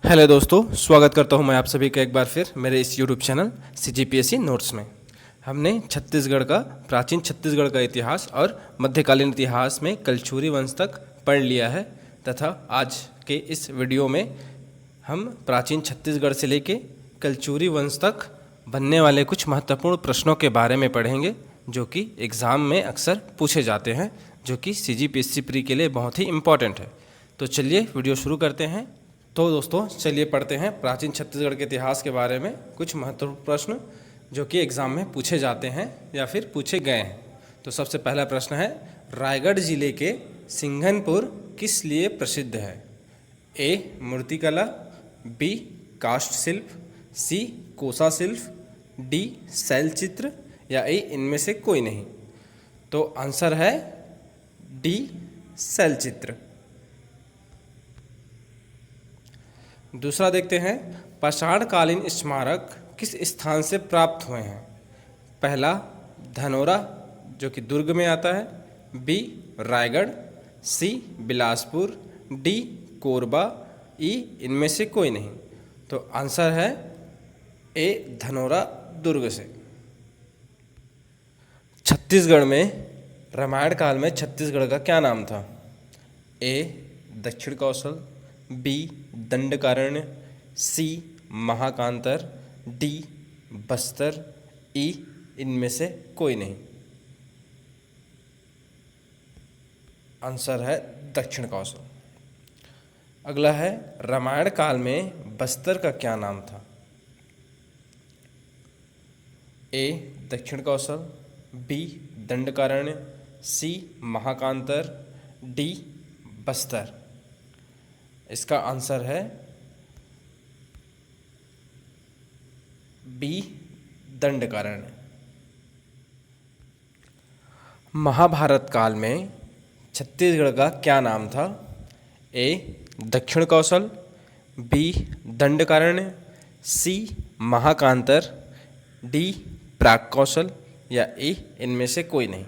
Hello दोस्तों, स्वागत करता हूं मैं आप सभी का एक बार फिर मेरे इस यूट्यूब चैनल CGPSC नोट्स में। हमने छत्तीसगढ़ का प्राचीन छत्तीसगढ़ का इतिहास और मध्यकालीन इतिहास में कलचुरी वंश तक पढ़ लिया है तथा आज के इस वीडियो में हम प्राचीन छत्तीसगढ़ से लेके कलचुरी वंश तक बनने वाले कुछ महत्वपूर्ण प्रश्नों के बारे में पढ़ेंगे जो कि एग्ज़ाम में अक्सर पूछे जाते हैं, जो कि CGPSC प्री के लिए बहुत ही इम्पॉर्टेंट है। तो चलिए वीडियो शुरू करते हैं। तो दोस्तों चलिए पढ़ते हैं प्राचीन छत्तीसगढ़ के इतिहास के बारे में कुछ महत्वपूर्ण प्रश्न जो कि एग्ज़ाम में पूछे जाते हैं या फिर पूछे गए हैं। तो सबसे पहला प्रश्न है, रायगढ़ जिले के सिंघनपुर किस लिए प्रसिद्ध है? ए मूर्तिकला, बी काष्ठ शिल्प, सी कोसा शिल्प, डी शैलचित्र या ए इनमें से कोई नहीं। तो आंसर है डी शैलचित्र। दूसरा देखते हैं, पाषाणकालीन स्मारक किस स्थान से प्राप्त हुए हैं? पहला धनोरा जो कि दुर्ग में आता है, बी रायगढ़, सी बिलासपुर, डी कोरबा, ई इनमें से कोई नहीं। तो आंसर है ए धनोरा दुर्ग से। छत्तीसगढ़ में रामायण काल में छत्तीसगढ़ का क्या नाम था? ए दक्षिण कौशल, बी दंडकारण्य, सी महाकांतर, डी बस्तर, ई इनमें से कोई नहीं। आंसर है दक्षिण कौशल। अगला है, रामायण काल में बस्तर का क्या नाम था? ए दक्षिण कौशल, बी दंडकारण्य, सी महाकांतर, डी बस्तर। इसका आंसर है बी दंडकारण्य। महाभारत काल में छत्तीसगढ़ का क्या नाम था? ए दक्षिण कौशल, बी दंडकारण्य, सी महाकांतर, डी प्राक कौशल या ई इनमें से कोई नहीं।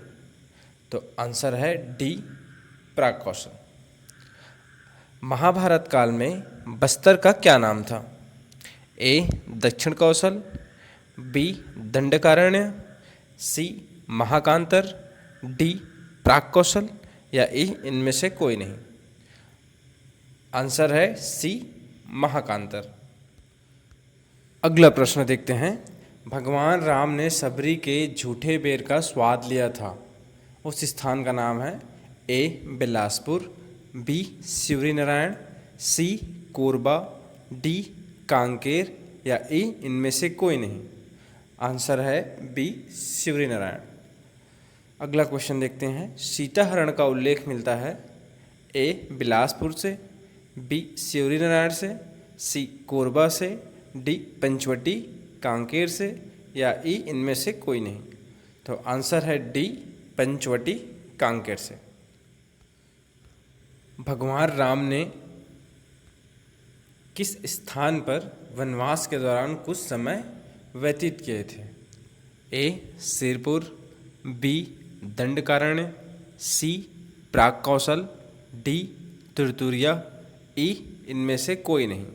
तो आंसर है डी प्राक कौशल। महाभारत काल में बस्तर का क्या नाम था? ए दक्षिण कौशल, बी दंडकारण्य, सी महाकांतर, डी प्राक कौशल या ई इनमें से कोई नहीं। आंसर है सी महाकांतर। अगला प्रश्न देखते हैं, भगवान राम ने सबरी के झूठे बेर का स्वाद लिया था, उस स्थान का नाम है? ए बिलासपुर, बी शिवरीनारायण, सी कोरबा, डी कांकेर या ई इनमें से कोई नहीं। आंसर है बी शिवरीनारायण। अगला क्वेश्चन देखते हैं, सीताहरण का उल्लेख मिलता है? ए बिलासपुर से, बी शिवरीनारायण से, सी कोरबा से, डी पंचवटी कांकेर से या ई इनमें से कोई नहीं। तो आंसर है डी पंचवटी कांकेर से। भगवान राम ने किस स्थान पर वनवास के दौरान कुछ समय व्यतीत किए थे? ए सिरपुर, बी दंडकारण्य, सी प्राक कौशल, डी तुरतुरिया, ई इनमें से कोई नहीं।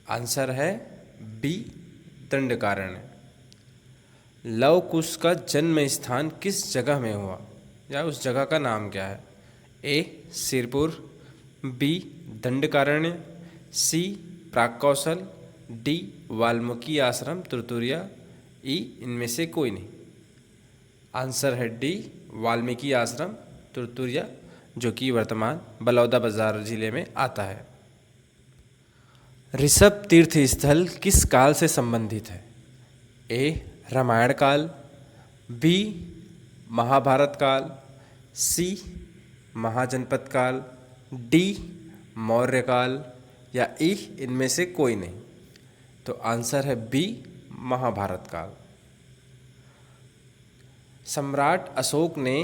आंसर है बी दंडकारण्य। लव कुश का जन्म स्थान किस जगह में हुआ या उस जगह का नाम क्या है? ए सिरपुर, बी दंडकारण्य, सी प्राक कौशल, डी वाल्मीकि आश्रम तुरतुरिया, ई इनमें से कोई नहीं। आंसर है डी वाल्मीकि आश्रम तुरतुरिया जो कि वर्तमान बलौदाबाजार जिले में आता है। ऋषभ तीर्थ स्थल किस काल से संबंधित है? ए रामायण काल, बी महाभारत काल, सी महाजनपद काल, डी मौर्य काल या ई इनमें से कोई नहीं। तो आंसर है बी महाभारत काल। सम्राट अशोक ने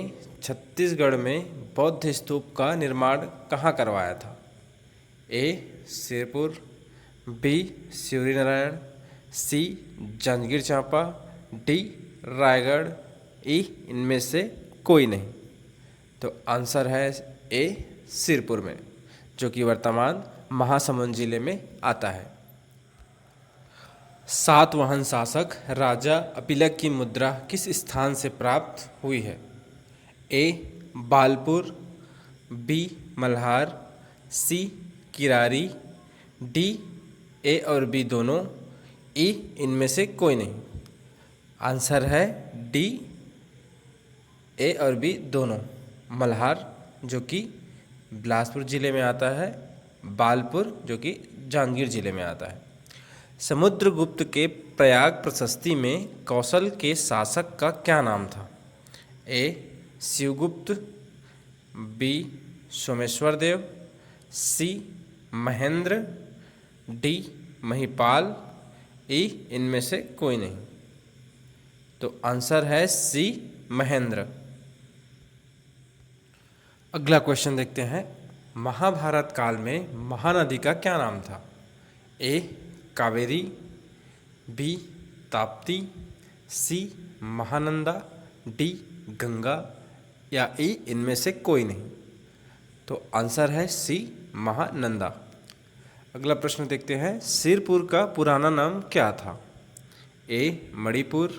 छत्तीसगढ़ में बौद्ध स्तूप का निर्माण कहाँ करवाया था? ए सिरपुर, बी शिवरीनारायण, सी जांजगीर चांपा, डी रायगढ़, ई इनमें से कोई नहीं। तो आंसर है ए सिरपुर में जो कि वर्तमान महासमुंद जिले में आता है। सातवाहन शासक राजा अपिलक की मुद्रा किस स्थान से प्राप्त हुई है? A Balpur, B Malhar, C Kirari, D A और बी दोनों, ई इनमें से कोई नहीं। आंसर है डी ए और बी दोनों। मल्हार जो कि बिलासपुर ज़िले में आता है, बालपुर जो कि जांजगीर ज़िले में आता है। समुद्रगुप्त के प्रयाग प्रशस्ति में कौशल के शासक का क्या नाम था? ए शिवगुप्त, बी सोमेश्वर देव, सी महेंद्र, डी महिपाल, ई इनमें से कोई नहीं। तो आंसर है सी महेंद्र। अगला क्वेश्चन देखते हैं। महाभारत काल में महानदी का क्या नाम था? ए कावेरी, बी ताप्ती, सी महानंदा, डी गंगा, या ई इनमें से कोई नहीं। तो आंसर है सी महानंदा। अगला प्रश्न देखते हैं। सिरपुर का पुराना नाम क्या था? ए मणिपुर,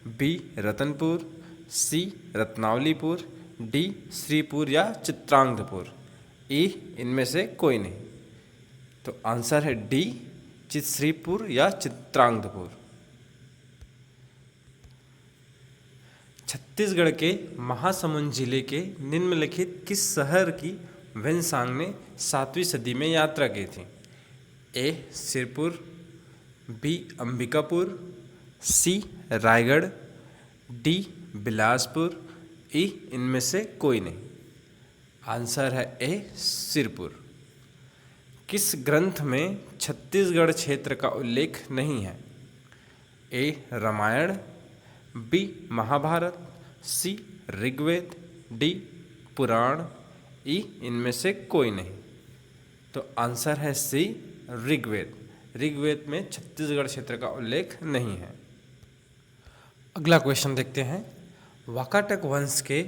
बी रतनपुर, सी रत्नावलीपुर, डी श्रीपुर या चित्रांगपुर, ई इनमें से कोई नहीं। तो आंसर है डी चित्श्रीपुर या चित्रांगपुर। छत्तीसगढ़ के महासमुंद जिले के निम्नलिखित किस शहर की वेनसांग ने 7वीं सदी में यात्रा की थी? ए सिरपुर, बी अंबिकापुर, सी रायगढ़, डी बिलासपुर, ई इनमें से कोई नहीं। आंसर है ए सिरपुर। किस ग्रंथ में छत्तीसगढ़ क्षेत्र का उल्लेख नहीं है? ए रामायण, बी महाभारत, सी ऋग्वेद, डी पुराण, ई इनमें से कोई नहीं। तो आंसर है सी ऋग्वेद। ऋग्वेद में छत्तीसगढ़ क्षेत्र का उल्लेख नहीं है। अगला क्वेश्चन देखते हैं। वाकाटक वंश के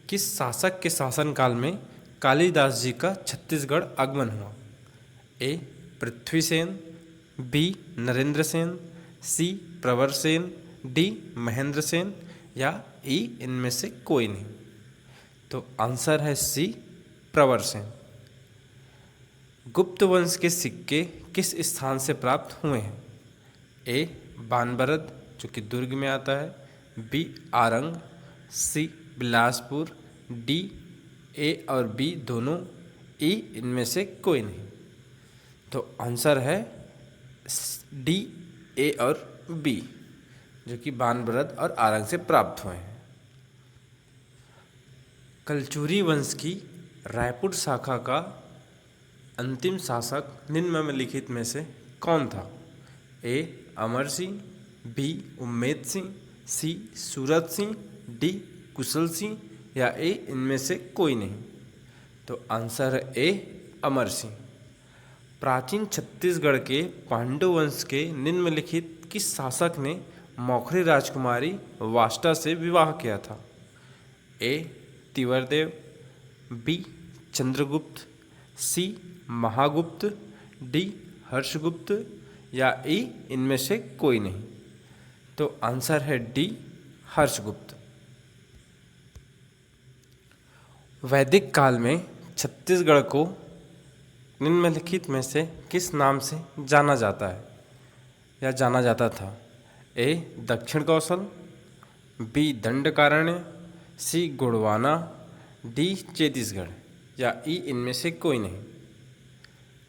किस शासक के शासनकाल में कालिदास जी का छत्तीसगढ़ आगमन हुआ? ए पृथ्वीसेन, बी नरेंद्र सेन, सी प्रवर सेन, डी महेंद्र सेन, या ई इनमें से कोई नहीं। तो आंसर है सी प्रवर सेन। गुप्त वंश के सिक्के किस स्थान से प्राप्त हुए हैं? ए बानबरद जो कि दुर्ग में आता है, B Arang, C Bilaspur, D A और बी दोनों, ई इनमें से कोई नहीं। तो आंसर है डी ए और बी जो कि बानबरद और आरंग से प्राप्त हुए हैं। कलचुरी वंश की रायपुर शाखा का अंतिम शासक निम्नलिखित में से कौन था? ए अमर सिंह, बी उम्मेद सिंह, सी सूरत सिंह, डी कुशल सिंह, या ए इनमें से कोई नहीं। तो आंसर है ए अमर सिंह। प्राचीन छत्तीसगढ़ के पांडु वंश के निम्नलिखित किस शासक ने मौखरी राजकुमारी वाष्टा से विवाह किया था? ए तिवरदेव, बी चंद्रगुप्त, सी महागुप्त, डी हर्षगुप्त, या ई इनमें से कोई नहीं। तो आंसर है डी हर्षगुप्त। वैदिक काल में छत्तीसगढ़ को निम्नलिखित में से किस नाम से जाना जाता है या जाना जाता था? ए दक्षिण कौशल, बी दंडकारण्य, सी गोंडवाना, डी छत्तीसगढ़, या ई इनमें से कोई नहीं।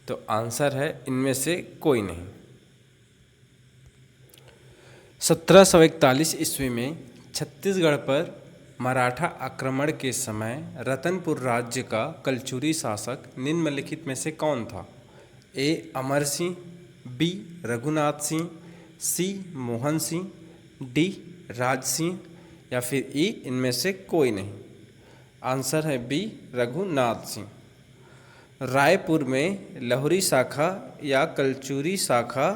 तो आंसर है इनमें से कोई नहीं। 1741 ईस्वी में छत्तीसगढ़ पर मराठा आक्रमण के समय रतनपुर राज्य का कलचुरी शासक निम्नलिखित में से कौन था? ए अमर सिंह, बी रघुनाथ सिंह, सी मोहन सिंह, डी राज सिंह, या फिर ई इनमें से कोई नहीं। आंसर है बी रघुनाथ सिंह। रायपुर में लहुरी शाखा या कलचुरी शाखा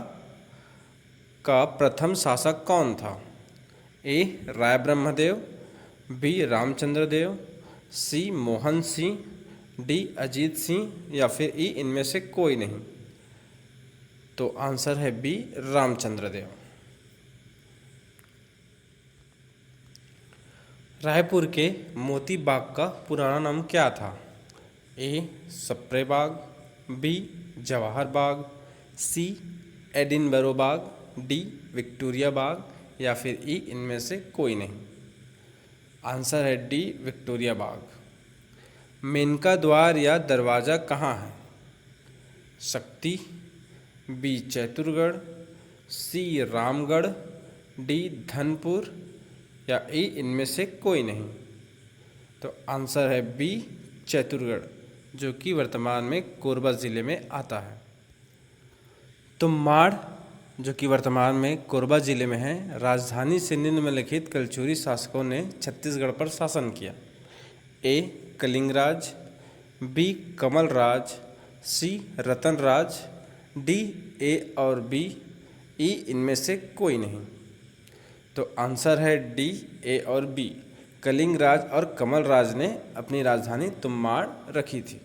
का प्रथम शासक कौन था? ए राय ब्रह्मदेव, बी रामचंद्र देव, सी मोहन सिंह, डी अजीत सिंह या फिर ई इनमें से कोई नहीं। तो आंसर है बी रामचंद्र देव। रायपुर के मोती बाग का पुराना नाम क्या था? ए सप्रे बाग, बी जवाहर बाग, सी एडिनबरो बाग, डी विक्टोरिया बाग या फिर ई इनमें से कोई नहीं। आंसर है डी विक्टोरिया बाग। मेनका द्वार या दरवाज़ा कहाँ है? शक्ति, बी चैतुरगढ़, सी रामगढ़, डी धनपुर या ई इनमें से कोई नहीं। तो आंसर है बी चैतुरगढ़, जो कि वर्तमान में कोरबा ज़िले में आता है। तुम्बाड़, जो कि वर्तमान में कोरबा ज़िले में है, राजधानी से निम्नलिखित कलचुरी शासकों ने छत्तीसगढ़ पर शासन किया। A Kalingaraj, B Kamalraj, C Ratanraj, D A और बी, ई इनमें से कोई नहीं। तो आंसर है डी ए और बी, कलिंगराज और कमलराज ने अपनी राजधानी तुम्बाड़ रखी थी।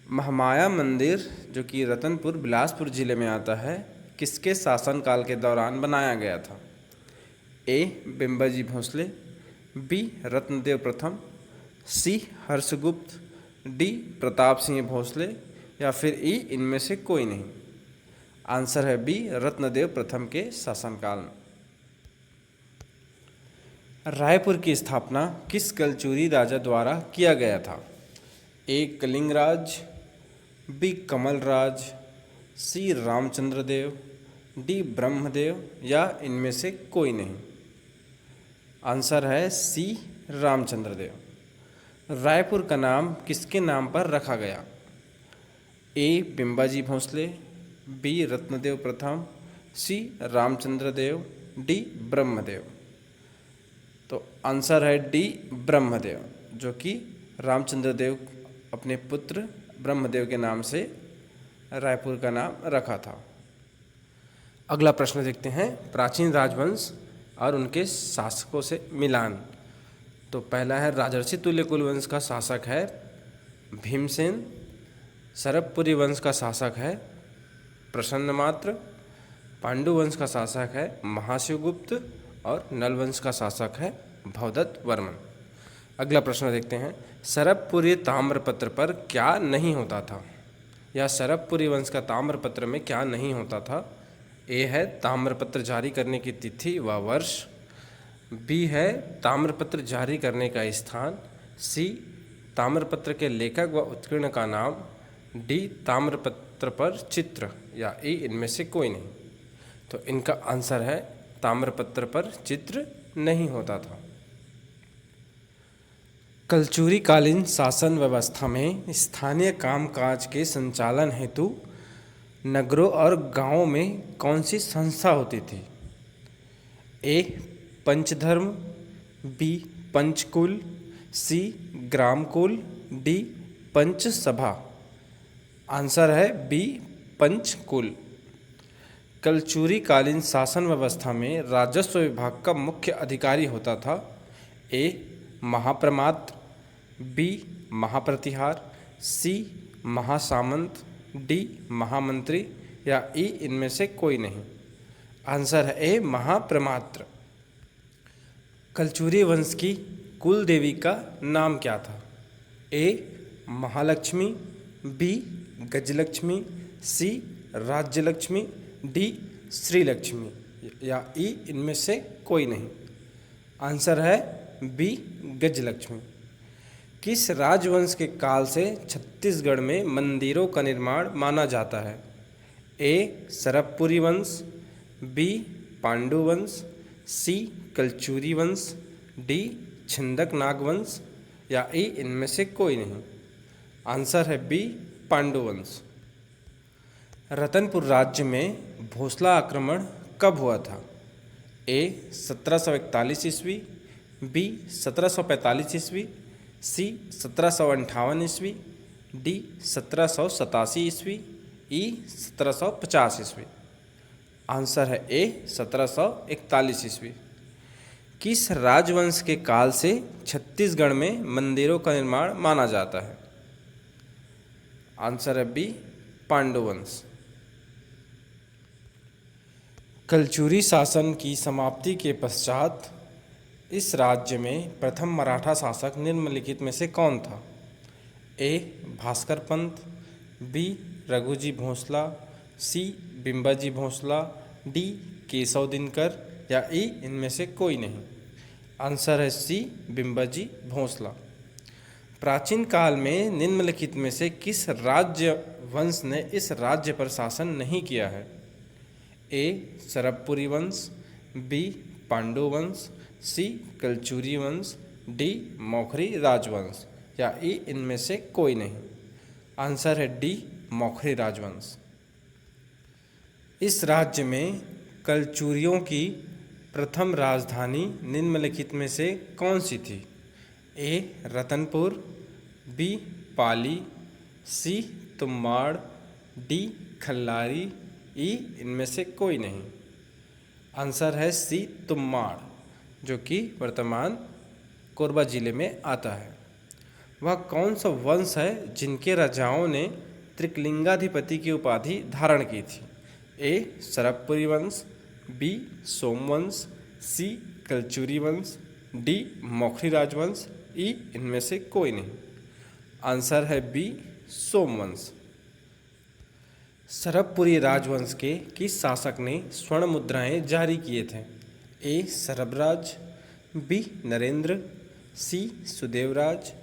महामाया मंदिर, जो कि रतनपुर बिलासपुर जिले में आता है, किसके शासनकाल के दौरान बनाया गया था? ए बिम्बाजी भोसले, बी रत्नदेव प्रथम, सी हर्षगुप्त, डी प्रताप सिंह भोसले या फिर ई इनमें से कोई नहीं। आंसर है बी रत्नदेव प्रथम के शासनकाल में। रायपुर की स्थापना किस कलचुरी राजा द्वारा किया गया था? ए कलिंगराज, बी कमलराज, सी रामचंद्र देव, डी ब्रह्मदेव या इनमें से कोई नहीं। आंसर है सी रामचंद्र देव। रायपुर का नाम किसके नाम पर रखा गया? ए बिम्बाजी भोसले, बी रत्नदेव प्रथम, सी रामचंद्र देव, डी ब्रह्मदेव। तो आंसर है डी ब्रह्मदेव, जो कि रामचंद्र देव अपने पुत्र ब्रह्मदेव के नाम से रायपुर का नाम रखा था। अगला प्रश्न देखते हैं, प्राचीन राजवंश और उनके शासकों से मिलान। तो पहला है, राजर्षि तुल्य कुलवंश का शासक है भीमसेन, सरबपुरी वंश का शासक है प्रसन्नमात्र, पांडु वंश का शासक है महाशिवगुप्त और नल वंश का शासक है भवदत्त वर्मन। अगला प्रश्न देखते हैं, सरबपुरी ताम्रपत्र पर क्या नहीं होता था, या सरबपुरी वंश का ताम्रपत्र में क्या नहीं होता था? ए है ताम्रपत्र जारी करने की तिथि व वर्ष, बी है ताम्रपत्र जारी करने का स्थान, सी ताम्रपत्र के लेखक व उत्कीर्ण का नाम, डी ताम्रपत्र पर चित्र या ई इनमें से कोई नहीं। तो इनका आंसर है ताम्रपत्र पर चित्र नहीं होता था। कलचुरी कालीन शासन व्यवस्था में स्थानीय कामकाज के संचालन हेतु नगरों और गांवों में कौन सी संस्था होती थी? ए पंचधर्म, बी पंचकुल, सी ग्रामकुल, डी पंचसभा। आंसर है बी पंचकुल। कलचुरी कालीन शासन व्यवस्था में राजस्व विभाग का मुख्य अधिकारी होता था। ए महाप्रमात्र, बी महाप्रतिहार, सी महासामंत, डी महामंत्री या ई इनमें से कोई नहीं। आंसर है ए महाप्रमात्र। कलचुरी वंश की कुल देवी का नाम क्या था? ए महालक्ष्मी, बी गजलक्ष्मी, सी राज्यलक्ष्मी, डी श्रीलक्ष्मी या ई इनमें से कोई नहीं। आंसर है बी गजलक्ष्मी। किस राजवंश के काल से छत्तीसगढ़ में मंदिरों का निर्माण माना जाता है? ए सरबपुरी वंश, बी पांडु वंश, सी कलचुरी वंश, डी छिंदक नाग वंश या ई इनमें से कोई नहीं। आंसर है बी पांडु वंश। रतनपुर राज्य में भोसला आक्रमण कब हुआ था? ए 1741 ईस्वी, बी 1745 ईस्वी, सी 1758 ईस्वी, डी 1787 ईस्वी, ई 1750 ईस्वी। आंसर है ए 1741 ईस्वी। किस राजवंश के काल से छत्तीसगढ़ में मंदिरों का निर्माण माना जाता है? आंसर है बी, पांडु वंश। कलचुरी शासन की समाप्ति के पश्चात इस राज्य में प्रथम मराठा शासक निम्नलिखित में से कौन था? ए. भास्कर पंत, बी. रघुजी भोसला, सी. बिंबाजी भोसला, डी. केशव दिनकर या ई इनमें से कोई नहीं। आंसर है सी, बिंबाजी भोसला। प्राचीन काल में निम्नलिखित में से किस राज्य वंश ने इस राज्य पर शासन नहीं किया है? ए. सरबपुरी वंश, बी. पांडु वंश, सी. कलचुरी वंश, डी. मौखरी राजवंश या ई इनमें से कोई नहीं। आंसर है डी, मौखरी राजवंश। इस राज्य में कलचुरियों की प्रथम राजधानी निम्नलिखित में से कौन सी थी? ए. रतनपुर, बी. पाली, सी. तुम्बाड़, डी. खल्लारी, ई इनमें से कोई नहीं। आंसर है सी, तुम्बाड़, जो कि वर्तमान कोरबा जिले में आता है। वह कौन सा वंश है जिनके राजाओं ने त्रिकलिंगाधिपति की उपाधि धारण की थी? ए. सरबपुरी वंश, बी. सोमवंश, सी. कलचुरी वंश, डी. मौखरी राजवंश, ई इनमें से कोई नहीं। आंसर है बी, सोमवंश। सरबपुरी राजवंश के किस शासक ने स्वर्ण मुद्राएं जारी किए थे? ए. सरबराज, बी. नरेंद्र, सी. सुदेवराज,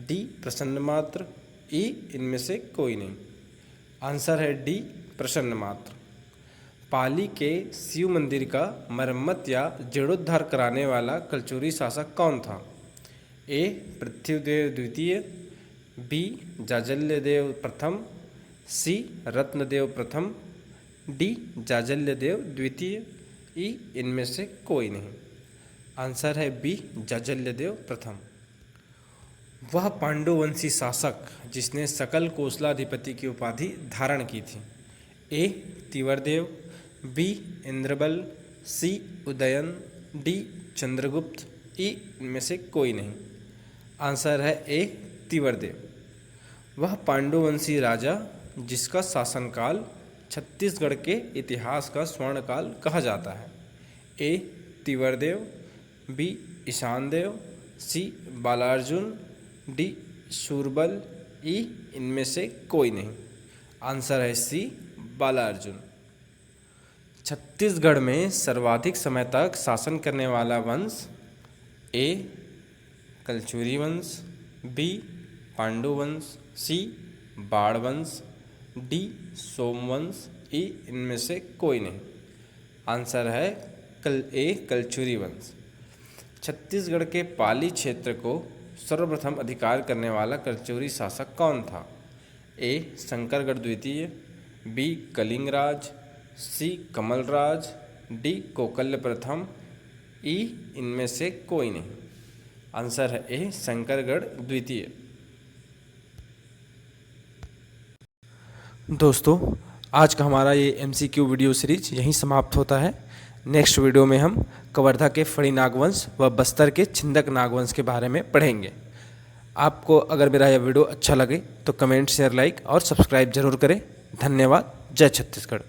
डी. प्रसन्नमात्र, ई इनमें से कोई नहीं। आंसर है डी, प्रसन्नमात्र। पाली के शिव मंदिर का मरम्मत या जीर्णोद्धार कराने वाला कलचुरी शासक कौन था? ए. पृथ्वीदेव द्वितीय, बी. जाजल्यदेव प्रथम, सी. रत्नदेव प्रथम, डी. जाजल्यदेव द्वितीय, ई इनमें से कोई नहीं। आंसर है बी, जाजल्यदेव प्रथम। वह पांडुवंशी शासक जिसने सकल कोसलाधिपति की उपाधि धारण की थी? ए. तिवरदेव, बी. इंद्रबल, सी. उदयन, डी. चंद्रगुप्त, ई इनमें से कोई नहीं। आंसर है ए. तिवरदेव। वह पांडुवंशी राजा जिसका शासनकाल छत्तीसगढ़ के इतिहास का स्वर्णकाल कहा जाता है? ए. तिवरदेव, बी. ईशानदेव, सी. बालार्जुन, डी. शूरबल, ई इनमें से कोई नहीं। आंसर है सी, बालार्जुन। छत्तीसगढ़ में सर्वाधिक समय तक शासन करने वाला वंश? ए. कलचुरी वंश, बी. पांडु वंश, सी. बाढ़ वंश, डी. सोमवंश, ई इनमें से कोई नहीं। आंसर है ए. कलचुरी वंश। छत्तीसगढ़ के पाली क्षेत्र को सर्वप्रथम अधिकार करने वाला कलचुरी शासक कौन था? ए. शंकरगढ़ द्वितीय, बी. कलिंगराज, सी. कमलराज, डी. कोकल्य प्रथम, ई इनमें से कोई नहीं। आंसर है ए. शंकरगढ़ द्वितीय। दोस्तों, आज का हमारा ये MCQ वीडियो सीरीज यहीं समाप्त होता है। नेक्स्ट वीडियो में हम कवर्धा के फड़ी नागवंश व बस्तर के छिंदक नागवंश के बारे में पढ़ेंगे। आपको अगर मेरा यह वीडियो अच्छा लगे तो कमेंट, शेयर, लाइक और सब्सक्राइब जरूर करें। धन्यवाद। जय छत्तीसगढ़।